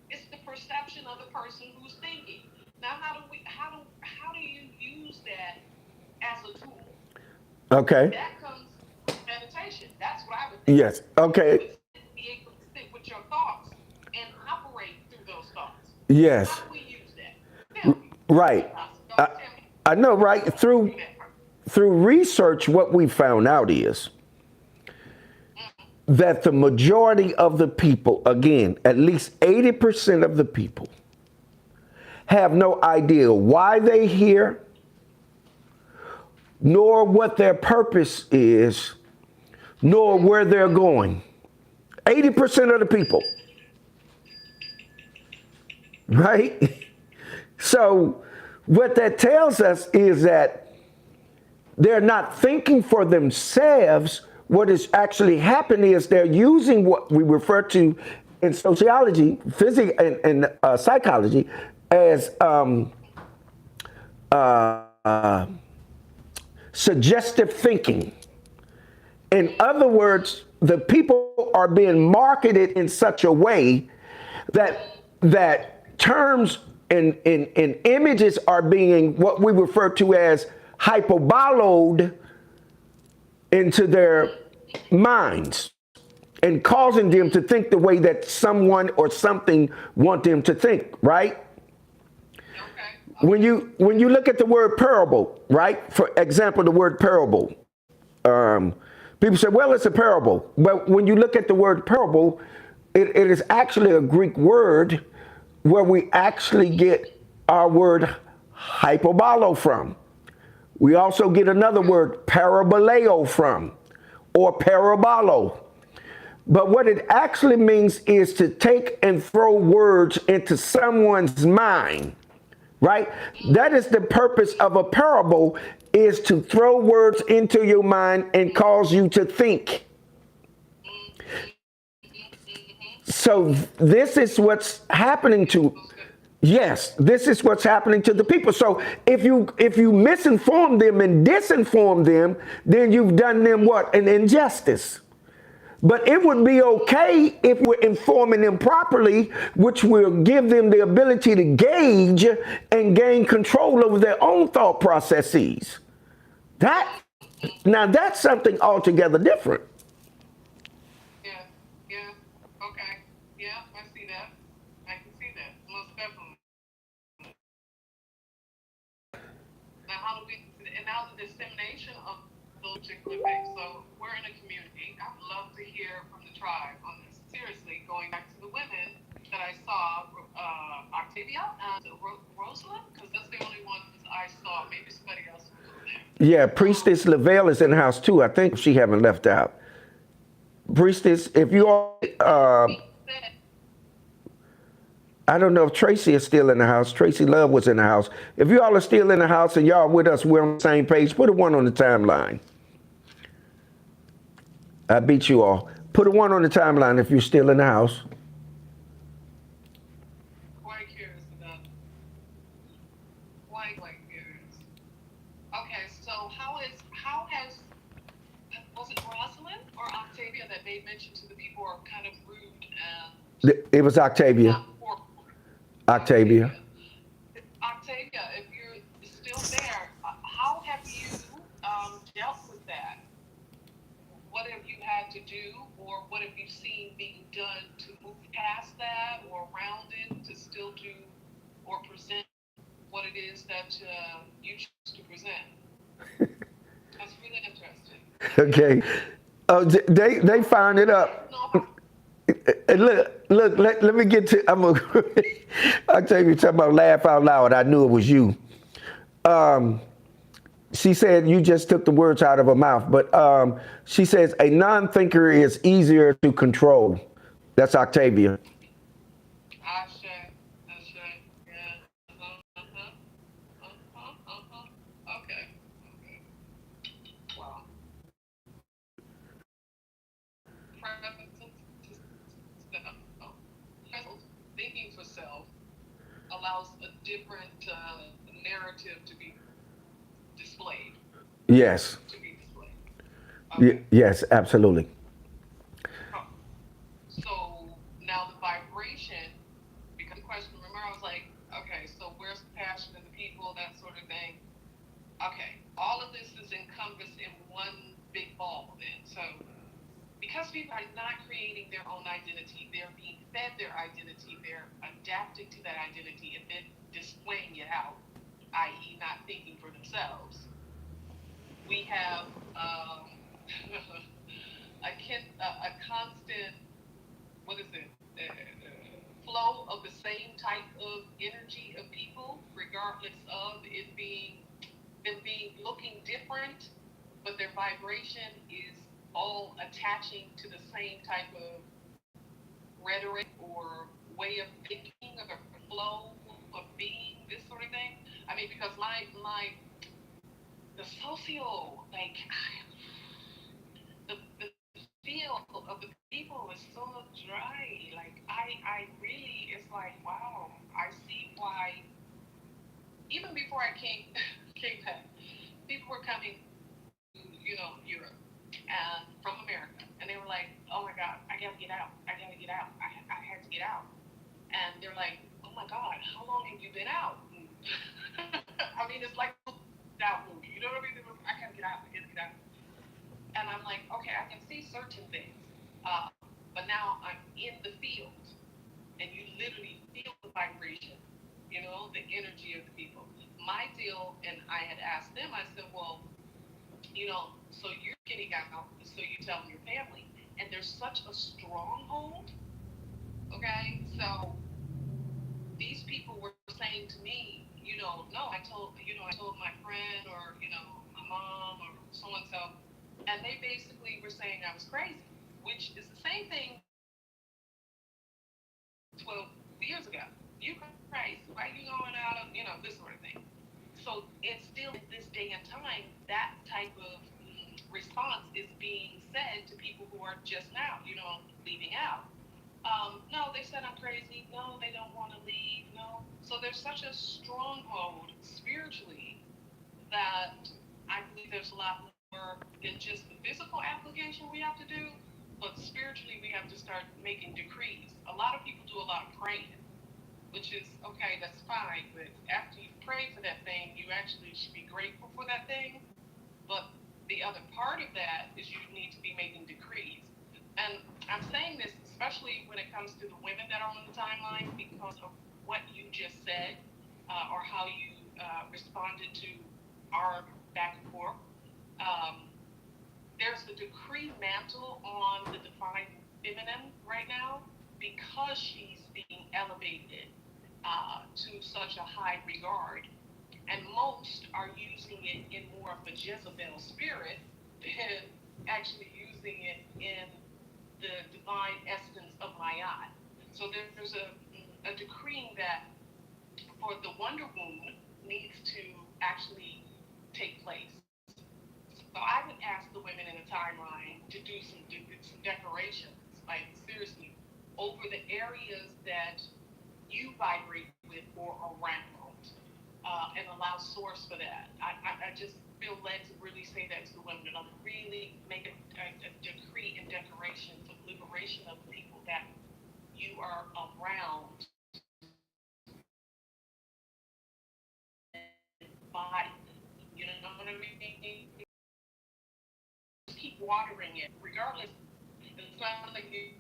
Speaker 2: It's the perception of the person who's thinking. Now, how do you use that as a tool?
Speaker 1: Okay.
Speaker 2: That comes with meditation. That's what I would think.
Speaker 1: Yes. Okay.
Speaker 2: Be able to sit with your thoughts and operate through those thoughts.
Speaker 1: Yes.
Speaker 2: How do we use that? Tell me.
Speaker 1: Right.
Speaker 2: Tell me.
Speaker 1: I know, right? Through research, what we found out is that the majority of the people, again, at least 80% of the people, have no idea why they're here, nor what their purpose is, nor where they're going. 80% of the people. Right? So what that tells us is that they're not thinking for themselves. What is actually happening is they're using what we refer to in sociology, physics, and psychology as suggestive thinking. In other words, the people are being marketed in such a way that terms and images are being what we refer to as hyperbolized into their minds and causing them to think the way that someone or something want them to think, right?
Speaker 2: Okay.
Speaker 1: when you look at the word parable, right? For example, the word parable. People say, well, it's a parable. But when you look at the word parable, it is actually a Greek word where we actually get our word hyperbolo from. We also get another word paraboleo from, or parabolo. But what it actually means is to take and throw words into someone's mind, right? That is the purpose of a parable, is to throw words into your mind and cause you to think. So this is what's happening to, yes, this is what's happening to the people. So if you misinform them and disinform them, then you've done them what? An injustice. But it would be okay if we're informing them properly, which will give them the ability to gauge and gain control over their own thought processes. Now that's something altogether different.
Speaker 2: Yeah, yeah, okay. Yeah, I see that. I can see that, most definitely. Now, how do we, and now the dissemination of those particular things. So we're in a community. I would love to hear from the tribe on this. Seriously, going back to the women that I saw, Octavia and Rosalind, because that's the only ones I saw. Maybe somebody else was on there.
Speaker 1: Yeah, Priestess Lavelle is in the house too. I think she haven't left out. Priestess, if you all, I don't know if Tracy is still in the house. Tracy Love was in the house. If you all are still in the house and y'all with us, we're on the same page, put a one on the timeline. I beat you all. Put a one on the timeline if you're still in the house.
Speaker 2: Quite curious about it. Quite curious. Okay, so how has was it Rosalind or Octavia that made mention to the people who are kind of rude and
Speaker 1: It was Octavia.
Speaker 2: not forward?
Speaker 1: Octavia.
Speaker 2: Octavia, if you're still there, how have you dealt with that? What have you had to do, or what have you seen being done to move past that or around it to still do or present what it is that you choose to present? That's really interesting.
Speaker 1: Okay. Oh, they find it up.
Speaker 2: No,
Speaker 1: Look, let me get to, I'll tell you, talking about laugh out loud. I knew it was you. She said you just took the words out of her mouth, but she says a non-thinker is easier to control. That's Octavia.
Speaker 2: Ashe, yeah. Okay. Wow. Thinking for self allows a different narrative to be displayed.
Speaker 1: Yes.
Speaker 2: To be displayed. Okay.
Speaker 1: Yes, absolutely.
Speaker 2: So now the vibration, because the question, remember I was like, okay, so where's the passion of the people, that sort of thing. Okay, all of this is encompassed in one big ball then. So because people are not creating their own identity, they're being fed their identity, they're adapting to that identity and then displaying it out, i.e. not thinking for themselves. We have a constant, what is it, flow of the same type of energy of people, regardless of it being, them being looking different, but their vibration is all attaching to the same type of rhetoric or way of thinking or the flow of being, this sort of thing. I mean, because the socio, the feel of the people is so dry. Like, I really, it's like, wow, I see why, even before I came back, people were coming to, Europe and from America, and they were like, oh my God, I gotta get out. I had to get out. And they're like, oh my God, how long have you been out? I mean, it's like a out movie. You know what I mean? I gotta get out. And I'm like, okay, I can see certain things, but now I'm in the field, and you literally feel the vibration, the energy of the people. my deal, and I had asked them, I said, well, so you're getting out, so you tell your family. And there's such a stronghold, okay? So these people were saying to me, no, I told my friend or, my mom or so and so, and they basically were saying I was crazy, which is the same thing 12 years ago. You crazy, why you going out of, this sort of thing. So it's still in this day and time, that type of response is being said to people who are just now, leaving out. No, they said I'm crazy. No, they don't want to leave. No. So there's such a stronghold spiritually that I believe there's a lot more than just the physical application we have to do, but spiritually we have to start making decrees. A lot of people do a lot of praying, which is okay, that's fine, but after you pray for that thing, you actually should be grateful for that thing. But the other part of that is you need to be making decrees. And I'm saying this especially when it comes to the women that are on the timeline because of what you just said or how you responded to our back and forth. There's a decree mantle on the divine feminine right now because she's being elevated to such a high regard. And most are using it in more of a Jezebel spirit than actually using it in the divine essence of Ma'at. So there's a decreeing that for the Wonder Woman needs to actually take place. So I would ask the women in the timeline to do some decorations, like seriously, over the areas that you vibrate with or around, and allow source for that. I just feel led to really say that to the women, and I'm really making a decree and declaration for liberation of the people that you are around, body. You know what I mean? Just keep watering it, regardless. It's not like you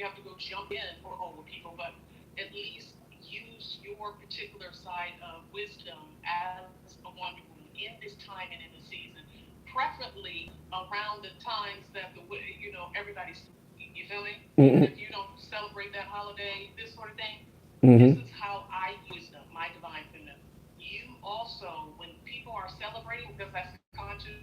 Speaker 2: have to go jump in or over people, but at least use your particular side of wisdom as a Wonder Woman in this time and in the season, preferably around the times that everybody's. You feel me?
Speaker 1: Mm-hmm.
Speaker 2: If you don't celebrate that holiday, this sort of thing.
Speaker 1: Mm-hmm.
Speaker 2: This is how I use them, my divine feminine. You also, when people are celebrating, because that's conscious,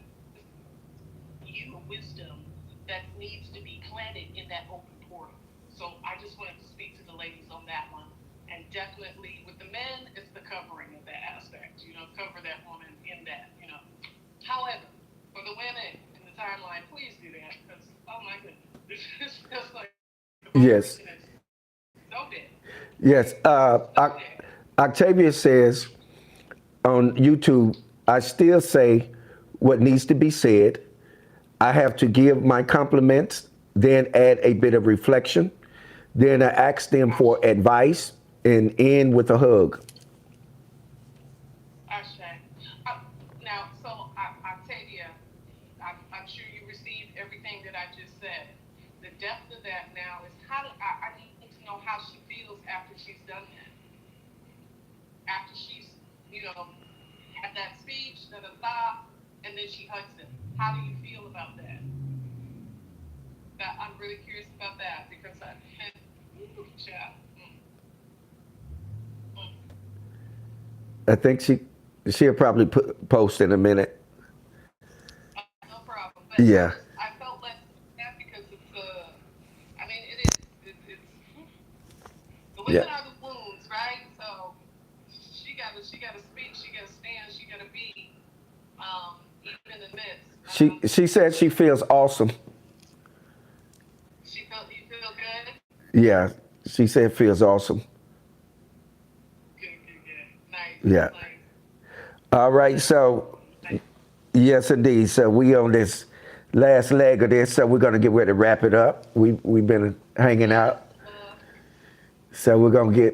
Speaker 2: you wisdom that needs to be planted in that open portal. So I just wanted to speak to the ladies on that one. And definitely with the men, it's the covering of that aspect. Cover that woman in that. However, for the women in the timeline, please do that because oh my goodness, it's just like the
Speaker 1: Yes.
Speaker 2: vibration is so dead.
Speaker 1: Yes.
Speaker 2: So dead.
Speaker 1: Octavia says on YouTube, I still say what needs to be said. I have to give my compliments, then add a bit of reflection. Then I ask them for advice and end with a hug.
Speaker 2: Ashe. Now, so Octavia, I'm sure you received everything that I just said. The depth of that now is I need to know how she feels after she's done that. After she's, had that speech, da da da, and then she hugs him. How do you feel about that? That I'm really curious about that because I've been, child. Mm.
Speaker 1: I think she'll probably post in a minute.
Speaker 2: No problem. But
Speaker 1: Yeah.
Speaker 2: I felt led that because it's I mean it is it's the
Speaker 1: Yeah.
Speaker 2: women are the wounds, right? So she gotta speak, she gotta stand, she gotta be even in the midst.
Speaker 1: She said she feels awesome.
Speaker 2: You feel good?
Speaker 1: Yeah. She said feels awesome.
Speaker 2: Good. Nice,
Speaker 1: Yeah.
Speaker 2: nice.
Speaker 1: All right. So
Speaker 2: Nice.
Speaker 1: yes, indeed. So we on this last leg of this. So we're gonna get ready to wrap it up. We've been hanging
Speaker 2: Yes.
Speaker 1: out. So we're gonna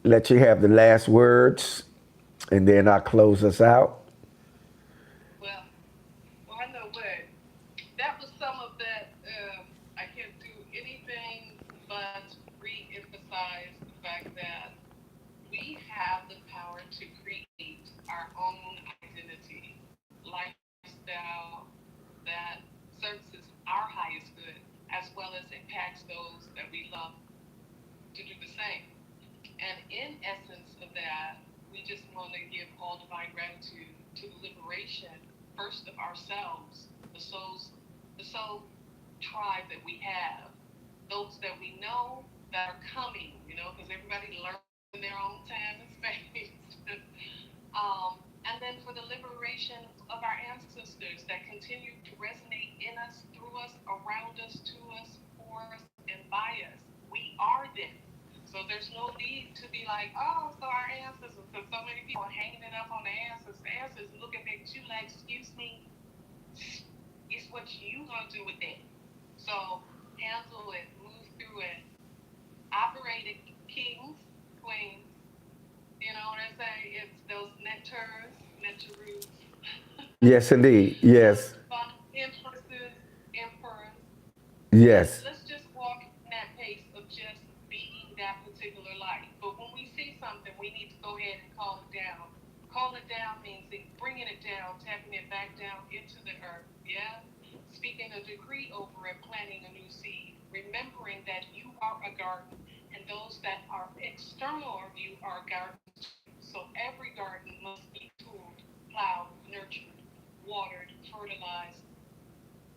Speaker 1: let you have the last words, and then I'll close us out.
Speaker 2: Well, I know what. That was some of that. I can't do anything but re-emphasize the fact that we have the power to create our tax those that we love to do the same. And in essence of that, we just want to give all divine gratitude to the liberation, first of ourselves, the soul tribe that we have, those that we know that are coming, because everybody learns in their own time and space. And then for the liberation of our ancestors that continue to resonate in us, through us, around us, to us, for us, and by us. We are them. So there's no need to be like, oh, so our ancestors, because so many people are hanging it up on the ancestors. The ancestors looking at you like, excuse me, it's what you gonna do with it. So handle it, move through it, operate it, kings, queens. You know what I say? It's those mentors, mentorus.
Speaker 1: Yes, indeed. Yes.
Speaker 2: Empresses, emperors.
Speaker 1: Yes.
Speaker 2: Let's just walk in that pace of just being that particular light. But when we see something, we need to go ahead and call it down. Call it down means bringing it down, tapping it back down into the earth. Yeah? Speaking a decree over it, planting a new seed. Remembering that you are a garden, and those that are external of you are gardens. So every garden must be tooled, plowed, nurtured, watered, fertilized,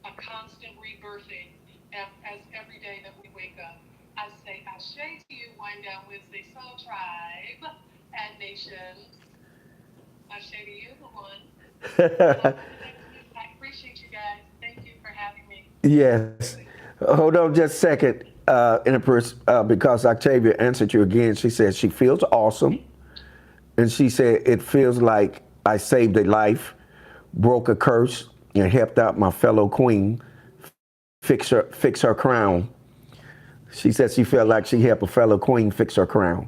Speaker 2: a constant rebirthing as every day that we wake up. I say ashe to you, Wind Down Wednesday Soul Tribe and Nation. Ashe to you, the one. I appreciate you guys. Thank you for having me.
Speaker 1: Yes. Hold on just a second, Empress, because Octavia answered you again. She said she feels awesome. And she said, it feels like I saved a life, broke a curse, and helped out my fellow queen fix her crown. She said she felt like she helped a fellow queen fix her crown.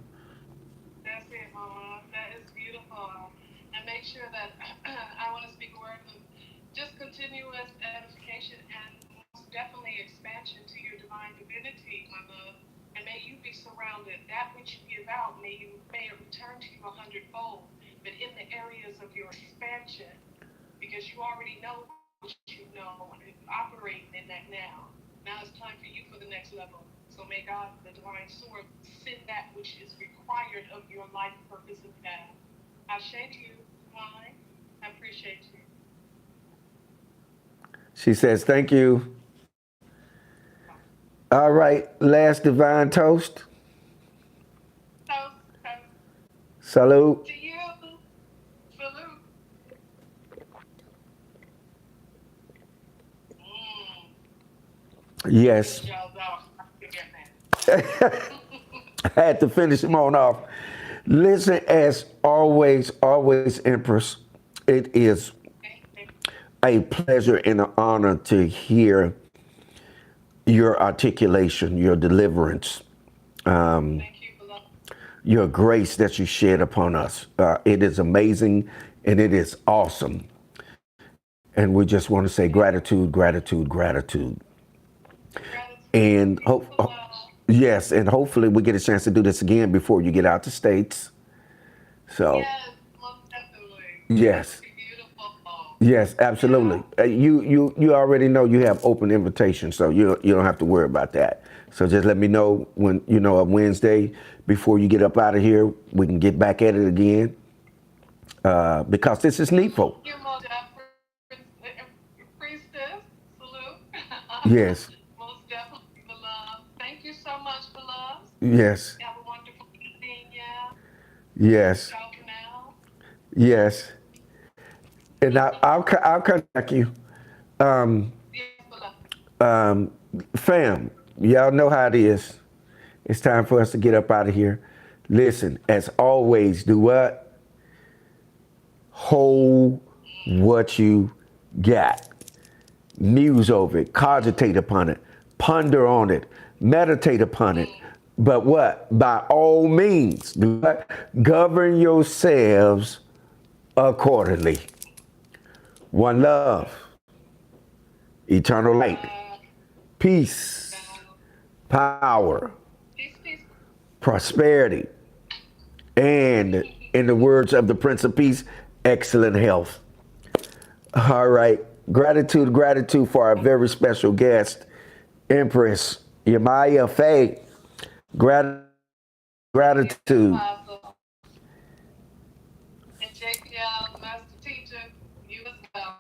Speaker 2: That's it, Mama. That is beautiful. And make sure that I want to speak a word of just continuous edification and most definitely expansion to your divine divinity, my love. And may you be surrounded. That which you give out, may it return to you 100-fold. But in the areas of your expansion, because you already know what you know and operating in that now. Now it's time for you for the next level. So may God, the divine sword, send that which is required of your life, purpose, and path. I shade you, mine. I appreciate you.
Speaker 1: She says, thank you. All right, last divine toast. Salute.
Speaker 2: To you. Salute.
Speaker 1: Yes. I had to finish him on off. Listen, as always, Empress, it is a pleasure and an honor to hear your articulation, your deliverance,
Speaker 2: Thank you, beloved.
Speaker 1: your grace that you shed upon us. It is amazing and it is awesome. And we just want to say gratitude, gratitude, gratitude. And yes, and hopefully we get a chance to do this again before you get out to States. So
Speaker 2: yes, most definitely.
Speaker 1: yes. Yes, absolutely. You already know you have open invitation, so you don't have to worry about that. So just let me know when a Wednesday before you get up out of here. We can get back at it again because this is needful.
Speaker 2: Priestess, salute.
Speaker 1: Yes.
Speaker 2: Most definitely, beloved. Thank you so much, beloved.
Speaker 1: Yes.
Speaker 2: Have a wonderful evening, yeah.
Speaker 1: Yes.
Speaker 2: Ciao for now.
Speaker 1: Yes. And I'll contact you.
Speaker 2: Yes, beloved.
Speaker 1: Fam, y'all know how it is. It's time for us to get up out of here. Listen, as always, do what? Hold what you got. Muse over it, cogitate upon it, ponder on it, meditate upon it. But what? By all means, do what? Govern yourselves accordingly. One love, eternal light, peace, power,
Speaker 2: Peace.
Speaker 1: prosperity, and in the words of the Prince of Peace, excellent health. All right. Gratitude for our very special guest, Empress Yamaya Faye, gratitude.
Speaker 2: Apostle. And JPL, Master Teacher, you as well.